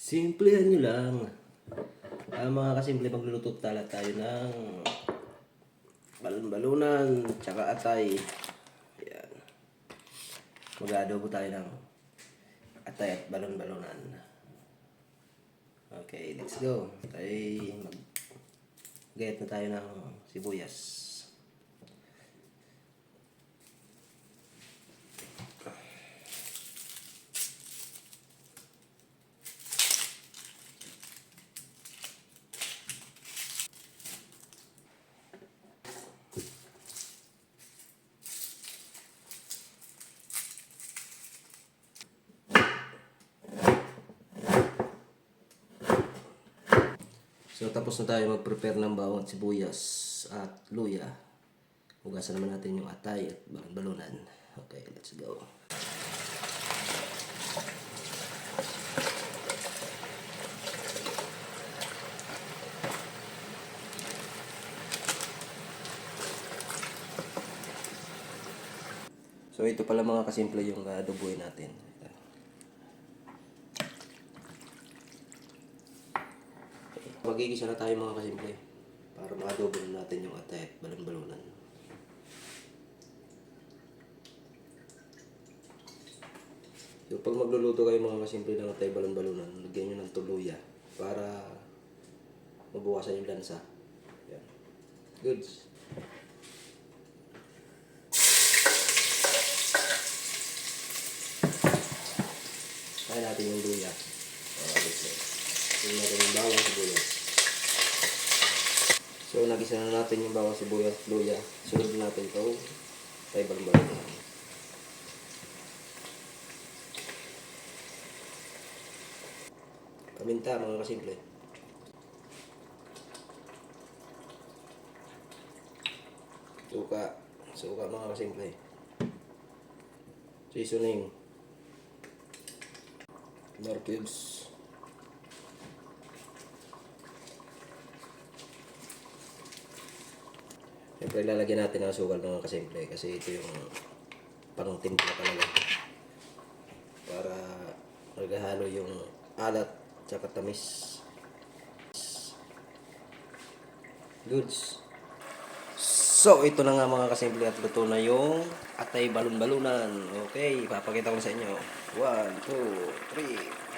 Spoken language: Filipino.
Simplehan nyo lang. Mga kasimple, magluluto tayo ng balon-balunan, tsaka atay. Ayan. Mag-adobo tayo ng atay at balon-balunan. Okay, let's go. Mag-gayat na tayo ng sibuyas. So tapos na tayo mag-prepare ng bawang sibuyas at luya. Hugasan naman natin yung atay at balunan. Okay, let's go. So ito pala mga kasimple yung adoboy natin. Magigisa na tayo mga kasimple para ma-adobo natin yung atay at balon-balunan. So pag magluluto kayo mga kasimple ng atay balon-balunan, lagyan nyo ng tuluya para mabawasan yung lansa. Yan. Goods. Kaya natin yung luya. Yung natin yung bawang sibuyas. So nagisa na natin yung bawang sibuyas at luya. Sunod natin ito atay balon-balunan. Paminta mga kasimple. Suka mga kasimple. Seasoning. Nor cubes. Siyempre lalagyan natin ang asukal mga kasimple kasi ito yung pang-timpla talaga. Para maghahalo yung alat tsaka tamis. Goods. So ito na nga mga kasimple at luto na yung atay balon-balunan. Okay, papakita ko sa inyo. 1, 2, 3.